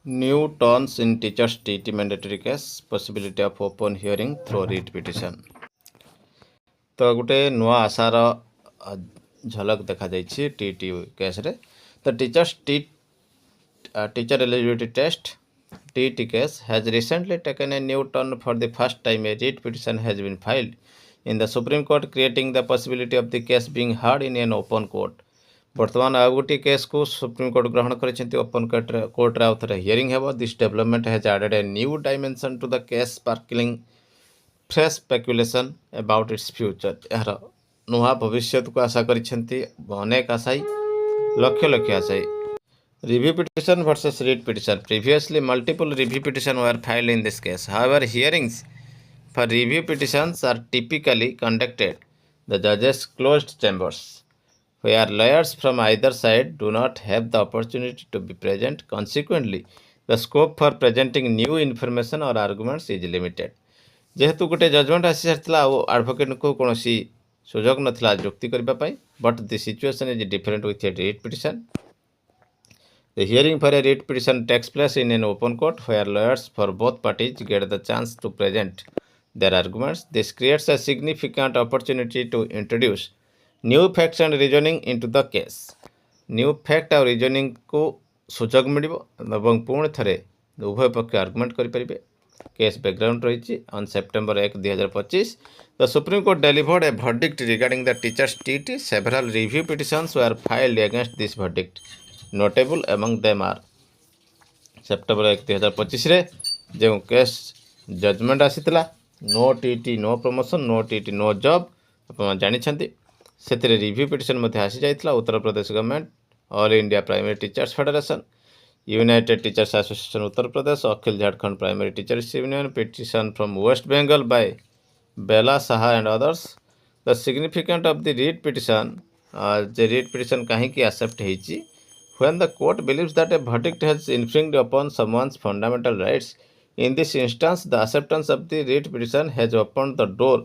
New turns in teachers TT mandatory case, possibility of open hearing through writ petition. तो गोटे नुआ आशार झलक देखा जाइए टीटी केस रे the teachers teacher eligibility test TT case has recently taken a new turn. For the first time, a writ petition has been filed in the Supreme Court, creating the possibility of the case being heard in an open court. बर्तमान आउ गोटे case को supreme court ग्रहण कर open court रे आउ थे hearing हेबो. This development has added a new dimension to the case, sparkling fresh speculation about its future. यार नुआ भविष्य को आशा करिसेंती अनेक आशायी, लक्ष लक्ष आशायी. Review petition versus writ petition. Previously, multiple review petitions were filed in this case. However, hearings for review petitions are typically conducted the judge's closed chambers, where lawyers from either side do not have the opportunity to be present. Consequently, the scope for presenting new information or arguments is limited. जेहेतु गोटे judgement आसी सारी advocate को कौन सुजोग नाला जुक्ति करने, but the situation is different with A writ petition. The hearing for a writ petition takes place in an open court where lawyers for both parties get the chance to present their arguments. This creates a significant opportunity to introduce new facts and reasoning into the case. New fact और reasoning को सुजोग मिलिबो एवं पुणी थरे उभय पक्ष argument करें. Case background रही. On September 1, 2025, the Supreme Court delivered a verdict regarding the teachers TT. Several review petitions were filed against this verdict. Notable among them are September 1, 2025 रे जो केस जजमेंट आसीला no TET no promotion, no TET no job आप जानी से review petition आसी जाइए. Uttar Pradesh government, all India primary teachers federation, united teachers association Uttar Pradesh, Akhil Jharkhand primary teachers union, petition from West Bengal by Bela Saha and others. The significant of the writ petition, जे writ petition कहीं accept होती when the court believes that a verdict has infringed upon someone's fundamental rights. In this instance, the acceptance of the writ petition has opened the door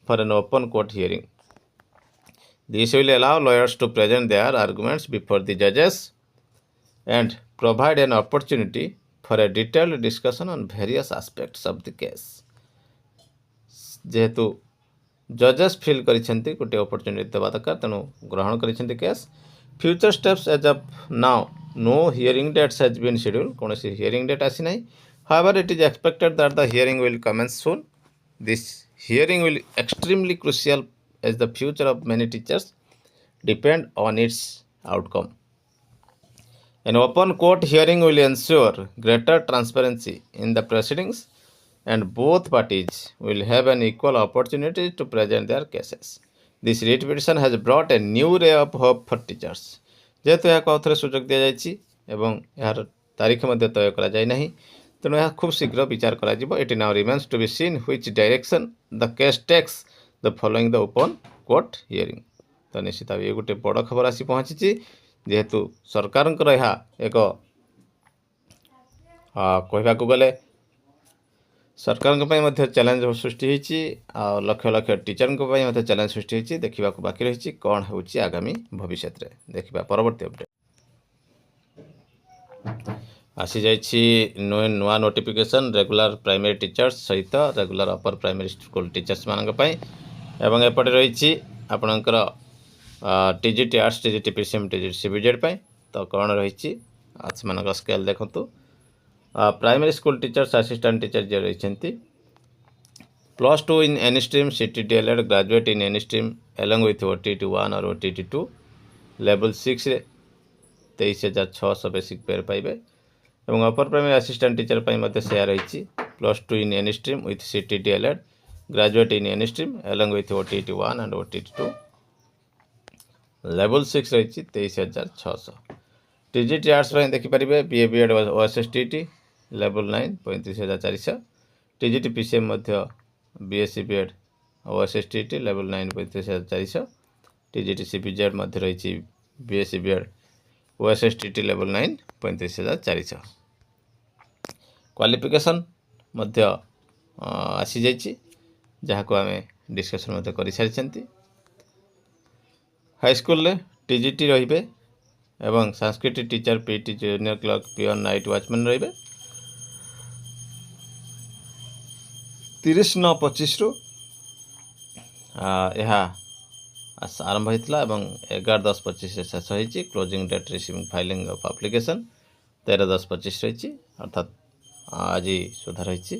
for an open court hearing. This will allow lawyers to present their arguments before the judges and provide an opportunity for a detailed discussion on various aspects of the case. जेहेतु जजेस fill करिसेंती गोटे opportunity देवा दरकार, तेणु ग्रहण करिसेंती case. Future steps as of now, no hearing dates has been scheduled. कौन सी hearing date आसी नहीं. However, it is expected that the hearing will commence soon. This hearing will extremely crucial as the future of many teachers depend on its outcome. An open court hearing will ensure greater transparency in the proceedings, and both parties will have an equal opportunity to present their cases. This writ petition has brought a new ray of hope for teachers. जेहेतु यह आउ थे सुजोग दि जाए यार तारीख तय कराना, तेणु यह खूब शीघ्र विचार कर. It now remains to be seen which direction the case takes the following the open court hearing. तो निश्चित ये गोटे बड़ खबर आसी पहुँची, जेहेतु सरकार यह एक कहवाक गले सरकार चैलेंज सृष्टि होती, लक्ष लक्ष टीचर चैलेंज सृष्टि होती. देखा बाकी रही कौन हो आगामी भविष्य में. देखा परवर्ती अपडेट आसी जाइए. नुआ नोटिफिकेशन रेगुलर प्राइमरी टीचर्स सहित रेगुलर अपर प्राइमरी स्कूल टीचर्स मानी एवं एपटे रही आपणकर TGT arts, TGT PCM, TGT CBZ. तो कौन रही से स्केल देखु. Primary school teachers assistant teacher जो रही +2 in any stream, CTDLED, graduate in any stream along with OTT1 और OTT2. लेवल 6 रे 23,600 बेसिक पेयर पाइबे. एवं अपर प्राइमरी असिस्टेंट टीचर से रही +2 in any stream with CTDLED, graduate in any stream along with OTT1 and OTT2. Level 6 रही 23,600. TGT arts देखिपारे BA BEd OSSTT level 9 35,400. TGT PCM BSc BEd OSSTT level 9 35,400. TGT CBZ रही BSc BEd OSSTT level 9 35,400. Qualification आसी जाइए जहाँ को आम discussion कर सारी. हाईस्कल टीजीटी रे एवं Sanskrit teacher, PT, junior clerk, peon, night watchman रे. 30/9/25 ଏହା आरंभ होता है 11/10/25 शेष होती। Closing date receiving filing of application 13/10/25 रही अर्थात आज सुधा रही।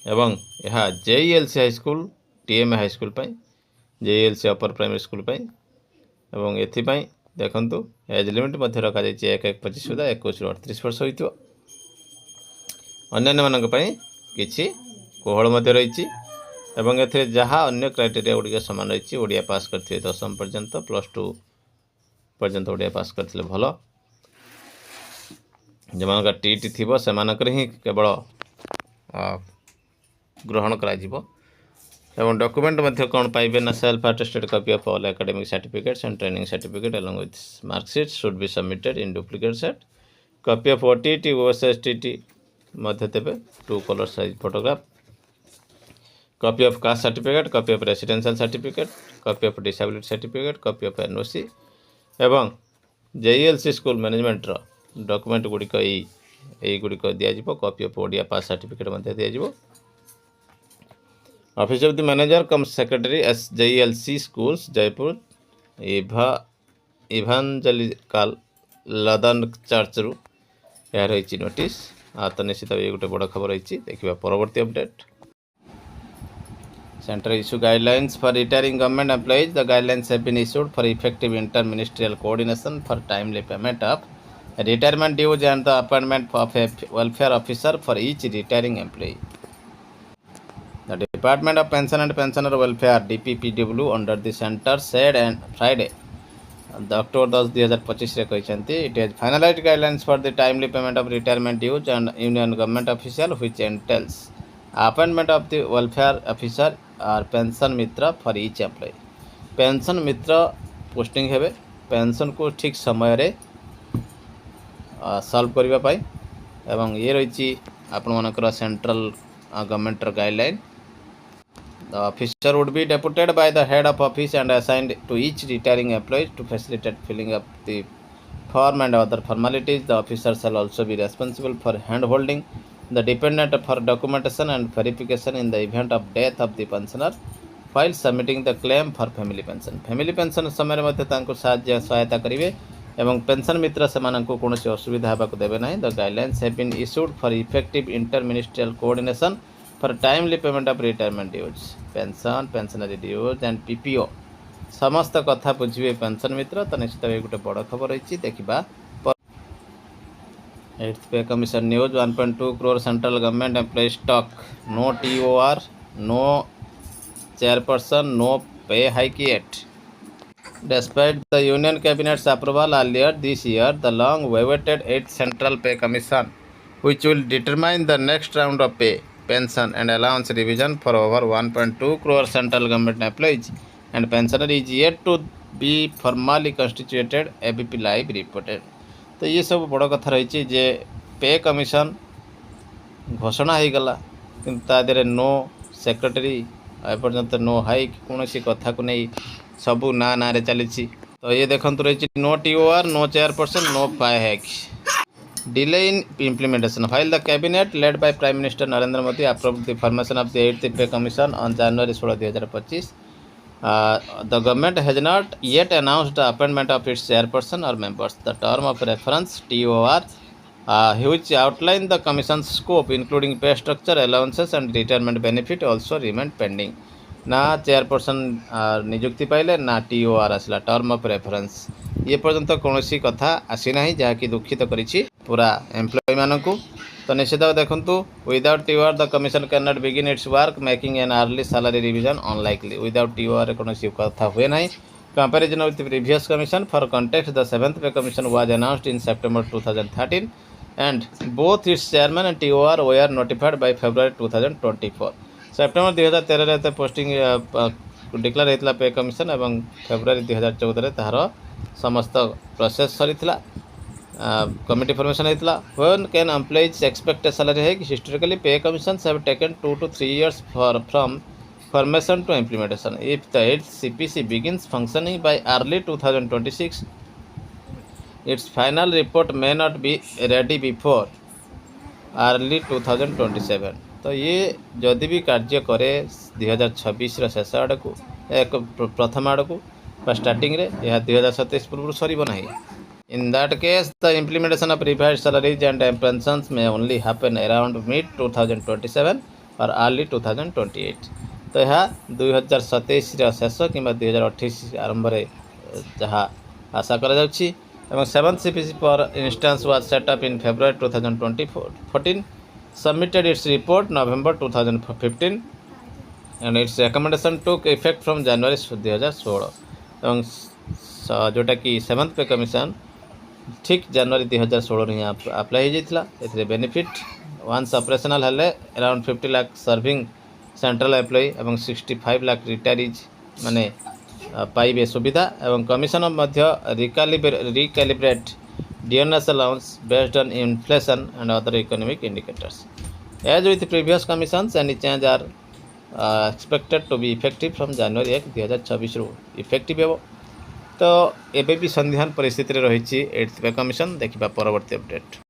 एवं यह JELC high school TMA high school JELC upper primary school एवं एपाई देखु एज लिमिट रखा 1/1/25 सुधा 21 ରୁ 38 वर्ष हो। अन्य मानक किसी कोहल रही एवं ए जहाँ अन्य क्राइटेरिया गुड़िक सामान रही। ओडिया पास करते 10वीं पर्यंत +2 पर्यंत ओडिया पास करते भल। जो मान TET थी से ही केवल ग्रहण कर डॉक्यूमेंट कौन पाइबे ना self attested copy of all academic certificates and training certificate along with marksheet should be submitted in duplicate set. Copy of OTT OSSTT मध्य देवे 2 colour size photograph. Copy of caste certificate, copy of residential certificate, copy of disability certificate, copy of NOC एवं JELC school management document गुड़िक गुड़िक दिज्व। Copy of Odia pass certificate दिज्व। Office of the manager cum secretary JELC schools Jaipur इभांजलिकल लदन church रु यह रही notice. तो निश्चित ये गोटे बड़ खबर रही। देखिए परवर्ती update. Center issue guidelines for retiring government employees. The guidelines have been issued for effective inter-ministerial coordination for timely payment of retirement dues and the appointment of a welfare officer for each retiring employee. The Department of Pension and Pensioner Welfare DPPW under the center said on Friday, October 10, 2025 it has finalized guidelines for the timely payment of retirement dues and union government official, which entails appointment of the welfare officer और pension Mitra for each employ. Pension Mitra posting हेबे pension को ठीक समय रे solve करबा पाई एवं ये रही आपण मानकर central government guideline. The officer would be deputed by the head of office and assigned to each retiring employee to facilitate filling up the form and other formalities. The officer shall also be responsible for hand holding the dependent for documentation and verification in the event of death of the pensioner while submitting the claim for family pension। family pension समय मध्य तांको सहायता करिवे एवं pension मित्र सेमानंको कोनोसी असुविधा हेबाक देबे नाही। The guidelines have been issued for effective inter ministerial coordination for timely payment of retirement dues pension pensionary dues and PPO समस्त कथा बुझिवे पेंशन मित्र। तो निश्चित भाव गोटे बड़ खबर रही। देखिबा 8th pay commission news 1.2 crore central government employ stock no TOR no chairperson no pay hike yet despite the union cabinet's approval earlier this year। The long awaited 8th central pay commission which will determine the next round of pay pension and allowance revision for over 1.2 crore central government employees and pensioners is yet to be formally constituted, ABP Live reported। तो ये सब बड़ कथा रही जे पे commission घोषणा हो गला किंतु तादेह नो सेक्रेटरी एपर्यंत नो हाइक कौन कथा को नहीं सबू ना ना रे चली। तो ये देखु रही no TOR no chairperson no pay hike delay in implementation while the cabinet led by Prime Minister Narendra Modi approved the formation of the 8th pay commission on January 16, 2025। The government has not yet announced the appointment of its chairperson or members। The term of reference TOR which outline the commission's scope including pay structure, allowances and retirement benefit also remain pending। ना chairperson नियुक्ति पाइले ना TOR आसला term of reference ये पर्यंत कौन कथा आसी ना जहाँकि दुखित करी पूरा एम्प्लॉय मानू। तो निश्चित देखु without TOR the commission can not begin it's work making an early salary revision unlikely. Without TOR कौन कथा हुए ना comparison with previous commission for context the 7th पे commission was announced in September 2013 and both its chairman and TOR were notified by February 2024। September 2013 posting declare होता पे commission और February 2014 तार समस्त प्रोसेस सरी कमिटी फॉर्मेशन होता। When can employees expect a salary hike historically pay commissions have taken 2 to 3 years from formation to implementation. If the 8th CPC begins functioning by early 2026 its final report may not be ready before early 2027। तो ये जदि भी कार्य करे 2026 शेष आड़ को एक प्रथम आड़ को स्टार्टिंग रे यह 2027 पूर्व सर ना। In that case, the implementation of revised salaries and pensions may only happen around mid 2027 or early 2028। तो यह 2027 शेष कि 2028 आरंभ जहाँ आशा करा seventh CPC for instance was set up in February 2014, submitted its report November 2015 and its recommendation took effect from January 2016 एवं जोटा कि सेवेंथ पे कमिशन ठीक जनवरी 2016 ही अप्लाई होता है। बेनिफिट वन्स ऑपरेशनल हेले around 50 lakh serving central employee और 65 लाख रिटायरीज माने पाइबे सुविधा एवं commission recalibrate DNS allowance based on inflation and other economic indicators. As with previous commissions any change are expected to be effective from January 1 2026 रु effective हो। तो एबे भी संदिहान परिस्थिति रही 8th पे कमिशन। देखा परवर्ती अपडेट।